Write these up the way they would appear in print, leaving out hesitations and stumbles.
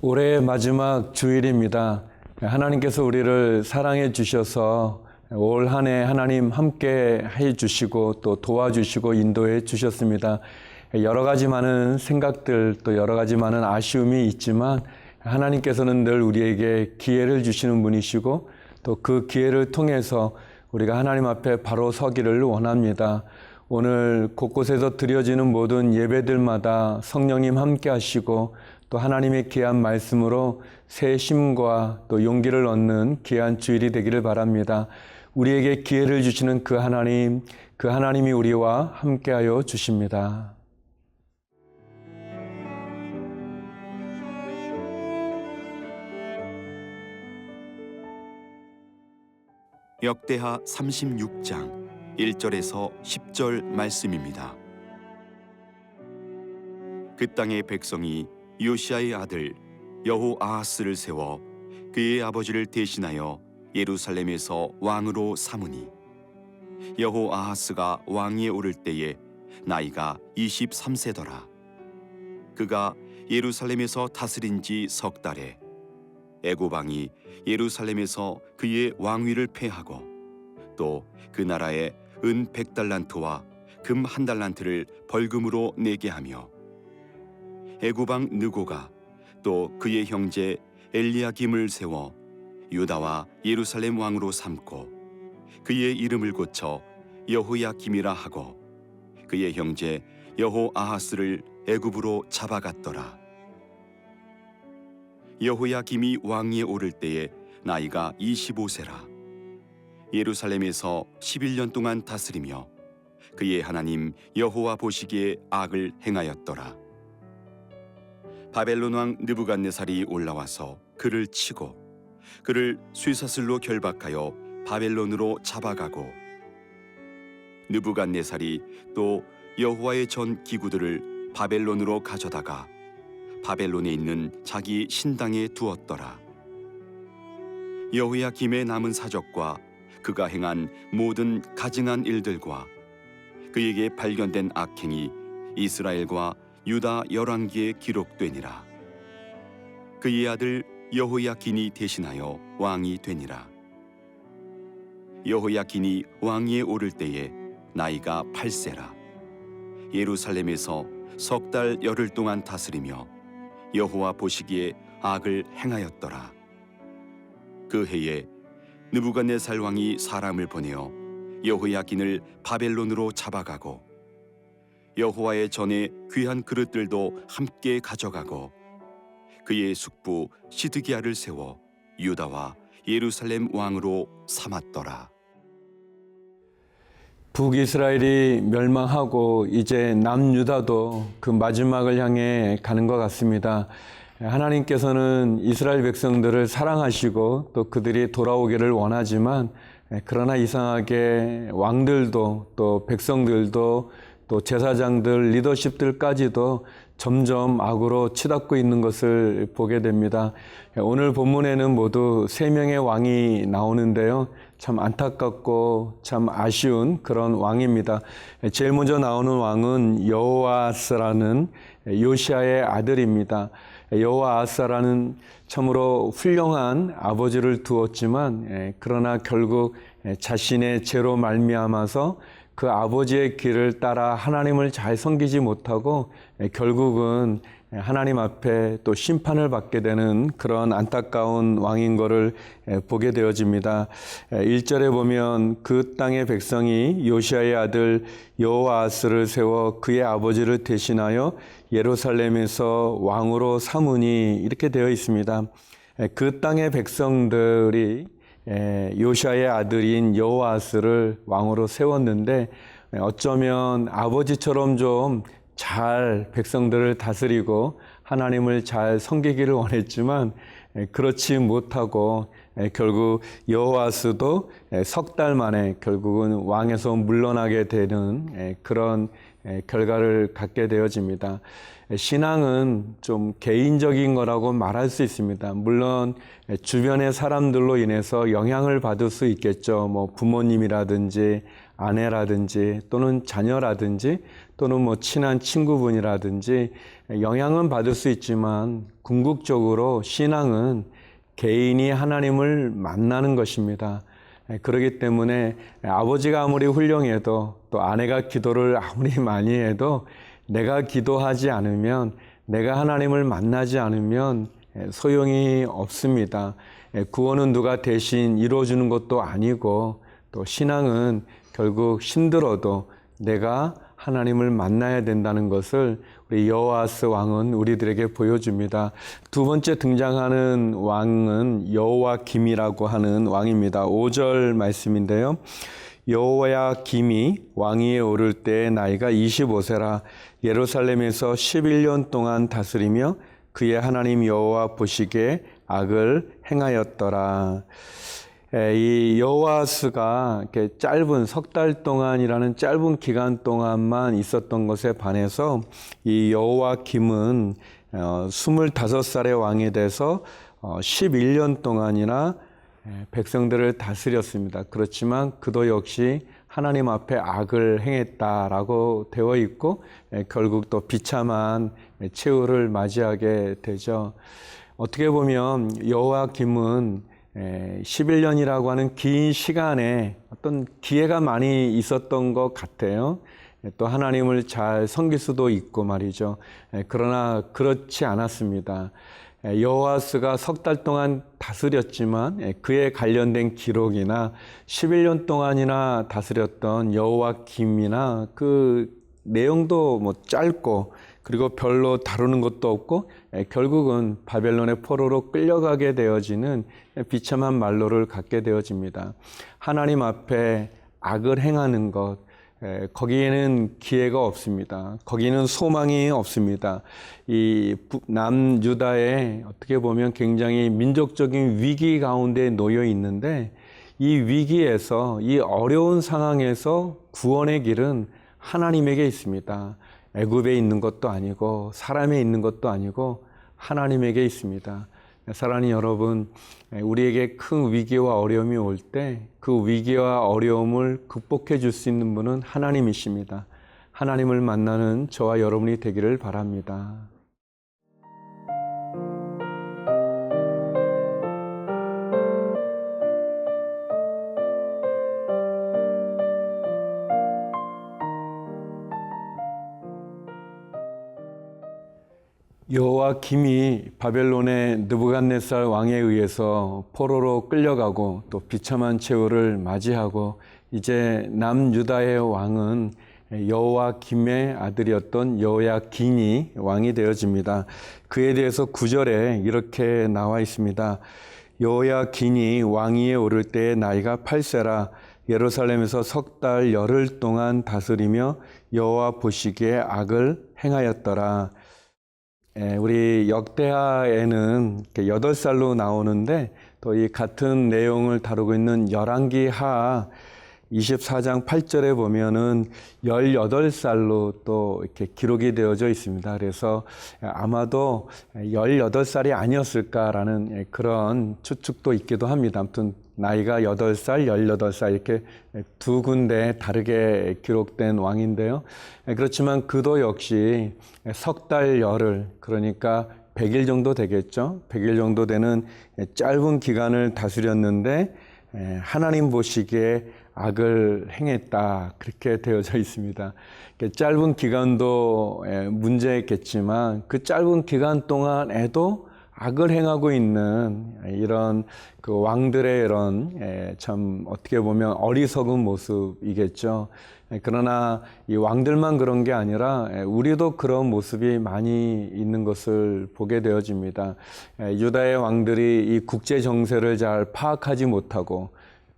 올해의 마지막 주일입니다. 하나님께서 우리를 사랑해 주셔서 올 한 해 하나님 함께 해 주시고 또 도와주시고 인도해 주셨습니다. 여러 가지 많은 생각들 또 여러 가지 많은 아쉬움이 있지만 하나님께서는 늘 우리에게 기회를 주시는 분이시고 또 그 기회를 통해서 우리가 하나님 앞에 바로 서기를 원합니다. 오늘 곳곳에서 드려지는 모든 예배들마다 성령님 함께 하시고 또 하나님의 귀한 말씀으로 새 힘과 또 용기를 얻는 귀한 주일이 되기를 바랍니다. 우리에게 기회를 주시는 그 하나님이 우리와 함께하여 주십니다. 역대하 36장 1절에서 10절 말씀입니다. 그 땅의 백성이 요시아의 아들 여호아하스를 세워 그의 아버지를 대신하여 예루살렘에서 왕으로 삼으니 여호아하스가 왕위에 오를 때에 나이가 23세더라. 그가 예루살렘에서 다스린 지 석 달에 애굽 왕이 예루살렘에서 그의 왕위를 폐하고 또 그 나라에 은 100달란트와 금 1달란트를 벌금으로 내게 하며 애굽 왕 느고가 또 그의 형제 엘리야김을 세워 유다와 예루살렘 왕으로 삼고 그의 이름을 고쳐 여호야김이라 하고 그의 형제 여호아하스를 애굽으로 잡아갔더라. 여호야김이 왕위에 오를 때에 나이가 25세라. 예루살렘에서 11년 동안 다스리며 그의 하나님 여호와 보시기에 악을 행하였더라. 바벨론 왕 느부갓네살이 올라와서 그를 치고 그를 쇠사슬로 결박하여 바벨론으로 잡아가고 느부갓네살이 또 여호와의 전 기구들을 바벨론으로 가져다가 바벨론에 있는 자기 신당에 두었더라. 여호야김의 남은 사적과 그가 행한 모든 가증한 일들과 그에게 발견된 악행이 이스라엘과 유다 열왕기에 기록되니라. 그의 아들 여호야긴이 대신하여 왕이 되니라. 여호야긴이 왕위에 오를 때에 나이가 8세라. 예루살렘에서 석 달 열흘 동안 다스리며 여호와 보시기에 악을 행하였더라. 그 해에 느부갓네살 왕이 사람을 보내어 여호야긴을 바벨론으로 잡아가고 여호와의 전에 귀한 그릇들도 함께 가져가고 그의 숙부 시드기야를 세워 유다와 예루살렘 왕으로 삼았더라. 북이스라엘이 멸망하고 이제 남유다도 그 마지막을 향해 가는 것 같습니다. 하나님께서는 이스라엘 백성들을 사랑하시고 또 그들이 돌아오기를 원하지만 그러나 이상하게 왕들도 또 백성들도 또 제사장들, 리더십들까지도 점점 악으로 치닫고 있는 것을 보게 됩니다. 오늘 본문에는 모두 3명의 왕이 나오는데요. 참 안타깝고 참 아쉬운 그런 왕입니다. 제일 먼저 나오는 왕은 여호아스라는 요시아의 아들입니다. 여호아스라는 참으로 훌륭한 아버지를 두었지만 그러나 결국 자신의 죄로 말미암아서 그 아버지의 길을 따라 하나님을 잘 섬기지 못하고 결국은 하나님 앞에 또 심판을 받게 되는 그런 안타까운 왕인 것을 보게 되어집니다. 1절에 보면 그 땅의 백성이 요시아의 아들 여호아스를 세워 그의 아버지를 대신하여 예루살렘에서 왕으로 삼으니 이렇게 되어 있습니다. 그 땅의 백성들이 요시아의 아들인 여호아스를 왕으로 세웠는데 어쩌면 아버지처럼 좀 잘 백성들을 다스리고 하나님을 잘 섬기기를 원했지만 그렇지 못하고 결국 여호아스도 석 달 만에 결국은 왕에서 물러나게 되는 그런 결과를 갖게 되어집니다. 신앙은 좀 개인적인 거라고 말할 수 있습니다. 물론 주변의 사람들로 인해서 영향을 받을 수 있겠죠. 뭐 부모님이라든지 아내라든지 또는 자녀라든지 또는 뭐 친한 친구분이라든지 영향은 받을 수 있지만 궁극적으로 신앙은 개인이 하나님을 만나는 것입니다. 그렇기 때문에 아버지가 아무리 훌륭해도 또 아내가 기도를 아무리 많이 해도 내가 기도하지 않으면, 내가 하나님을 만나지 않으면 소용이 없습니다. 구원은 누가 대신 이루어주는 것도 아니고, 또 신앙은 결국 힘들어도 내가 하나님을 만나야 된다는 것을 우리 여호아스 왕은 우리들에게 보여줍니다. 두 번째 등장하는 왕은 여호야김이라고 하는 왕입니다. 5절 말씀인데요. 여호야김이 왕위에 오를 때 나이가 25세라 예루살렘에서 11년 동안 다스리며 그의 하나님 여호와 보시기에 악을 행하였더라. 이 여호아스가 이렇게 짧은 석 달 동안이라는 짧은 기간 동안만 있었던 것에 반해서 이 여호야김은 25살의 왕이 돼서 11년 동안이나 백성들을 다스렸습니다. 그렇지만 그도 역시 하나님 앞에 악을 행했다라고 되어 있고 결국 또 비참한 최후를 맞이하게 되죠. 어떻게 보면 여호야김은 11년이라고 하는 긴 시간에 어떤 기회가 많이 있었던 것 같아요. 또 하나님을 잘 섬길 수도 있고 말이죠. 그러나 그렇지 않았습니다. 여호아스가 석 달 동안 다스렸지만 그에 관련된 기록이나 11년 동안이나 다스렸던 여호야김이나 그 내용도 뭐 짧고 그리고 별로 다루는 것도 없고 결국은 바벨론의 포로로 끌려가게 되어지는 비참한 말로를 갖게 되어집니다. 하나님 앞에 악을 행하는 것, 거기에는 기회가 없습니다. 거기는 소망이 없습니다. 이 남유다에 어떻게 보면 굉장히 민족적인 위기 가운데 놓여 있는데 이 위기에서, 이 어려운 상황에서 구원의 길은 하나님에게 있습니다. 애굽에 있는 것도 아니고 사람에 있는 것도 아니고 하나님에게 있습니다. 사랑하는 여러분, 우리에게 큰 위기와 어려움이 올 때 그 위기와 어려움을 극복해 줄 수 있는 분은 하나님이십니다. 하나님을 만나는 저와 여러분이 되기를 바랍니다. 여호야김이 바벨론의 느부갓네살 왕에 의해서 포로로 끌려가고 또 비참한 최후를 맞이하고 이제 남유다의 왕은 여호야김의 아들이었던 여호야긴이 왕이 되어집니다. 그에 대해서 9절에 이렇게 나와 있습니다. 여호야긴이 왕위에 오를 때의 나이가 8세라 예루살렘에서 석 달 열흘 동안 다스리며 여호와 보시기에 악을 행하였더라. 우리 역대하에는 8살로 나오는데 또 이 같은 내용을 다루고 있는 열왕기하 24장 8절에 보면은 18살로 또 이렇게 기록이 되어져 있습니다. 그래서 아마도 18살이 아니었을까라는 그런 추측도 있기도 합니다. 아무튼 나이가 8살, 18살 이렇게 두 군데 다르게 기록된 왕인데요. 그렇지만 그도 역시 석 달 열흘, 그러니까 100일 정도 되겠죠. 100일 정도 되는 짧은 기간을 다스렸는데 하나님 보시기에 악을 행했다, 그렇게 되어져 있습니다. 짧은 기간도 문제겠지만 그 짧은 기간 동안에도 악을 행하고 있는 이런 그 왕들의 이런 참 어떻게 보면 어리석은 모습이겠죠. 그러나 이 왕들만 그런 게 아니라 우리도 그런 모습이 많이 있는 것을 보게 되어집니다. 유다의 왕들이 이 국제 정세를 잘 파악하지 못하고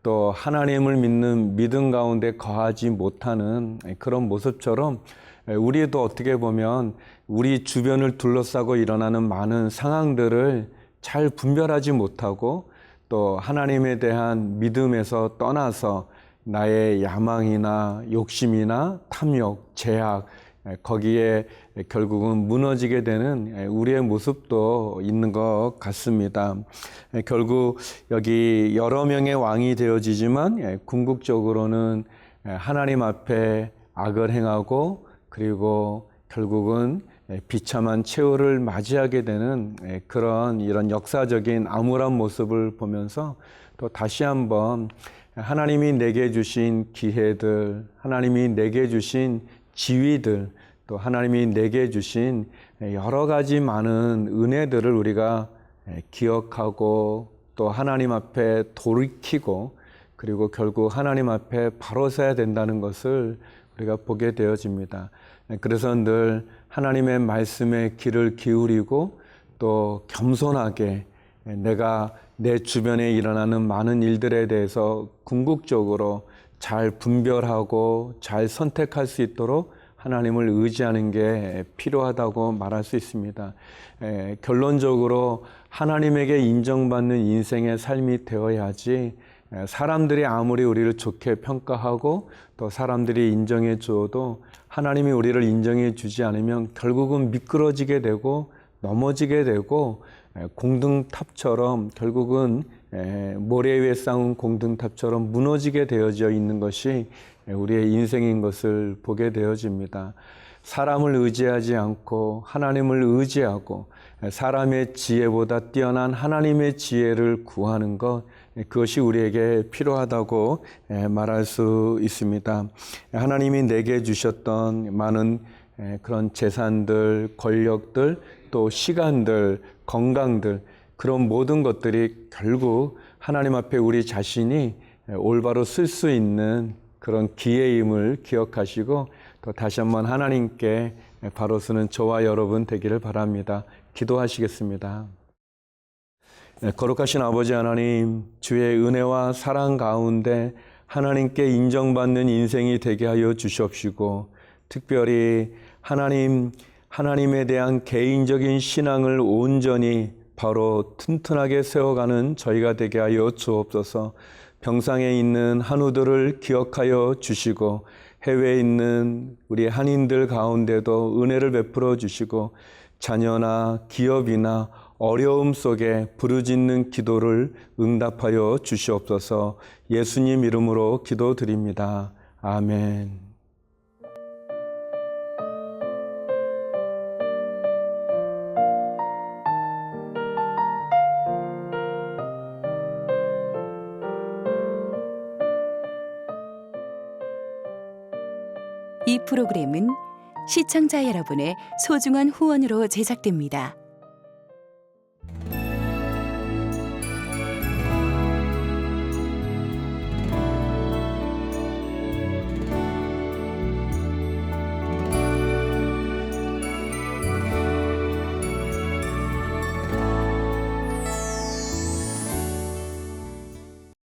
또 하나님을 믿는 믿음 가운데 거하지 못하는 그런 모습처럼 우리도 어떻게 보면 우리 주변을 둘러싸고 일어나는 많은 상황들을 잘 분별하지 못하고 또 하나님에 대한 믿음에서 떠나서 나의 야망이나 욕심이나 탐욕, 제약, 거기에 결국은 무너지게 되는 우리의 모습도 있는 것 같습니다. 결국 여기 여러 명의 왕이 되어지지만 궁극적으로는 하나님 앞에 악을 행하고 그리고 결국은 비참한 최후를 맞이하게 되는 그런 이런 역사적인 암울한 모습을 보면서 또 다시 한번 하나님이 내게 주신 기회들, 하나님이 내게 주신 지위들, 또 하나님이 내게 주신 여러 가지 많은 은혜들을 우리가 기억하고 또 하나님 앞에 돌이키고 그리고 결국 하나님 앞에 바로 서야 된다는 것을 우리가 보게 되어집니다. 그래서 늘 하나님의 말씀에 귀를 기울이고 또 겸손하게 내가 내 주변에 일어나는 많은 일들에 대해서 궁극적으로 잘 분별하고 잘 선택할 수 있도록 하나님을 의지하는 게 필요하다고 말할 수 있습니다. 결론적으로 하나님에게 인정받는 인생의 삶이 되어야지 사람들이 아무리 우리를 좋게 평가하고 또 사람들이 인정해 주어도 하나님이 우리를 인정해 주지 않으면 결국은 미끄러지게 되고 넘어지게 되고 공등탑처럼 결국은 모래 위에 쌓은 공등탑처럼 무너지게 되어져 있는 것이 우리의 인생인 것을 보게 되어집니다. 사람을 의지하지 않고 하나님을 의지하고 사람의 지혜보다 뛰어난 하나님의 지혜를 구하는 것, 그것이 우리에게 필요하다고 말할 수 있습니다. 하나님이 내게 주셨던 많은 그런 재산들, 권력들, 또 시간들, 건강들, 그런 모든 것들이 결국 하나님 앞에 우리 자신이 올바로 쓸 수 있는 그런 기회임을 기억하시고 또 다시 한번 하나님께 바로 쓰는 저와 여러분 되기를 바랍니다. 기도하시겠습니다. 거룩하신 아버지 하나님, 주의 은혜와 사랑 가운데 하나님께 인정받는 인생이 되게 하여 주시옵시고 특별히 하나님에 대한 개인적인 신앙을 온전히 바로 튼튼하게 세워가는 저희가 되게 하여 주옵소서. 병상에 있는 한우들을 기억하여 주시고 해외에 있는 우리 한인들 가운데도 은혜를 베풀어 주시고 자녀나 기업이나 어려움 속에 부르짖는 기도를 응답하여 주시옵소서. 예수님 이름으로 기도드립니다. 아멘. 이 프로그램은 시청자 여러분의 소중한 후원으로 제작됩니다.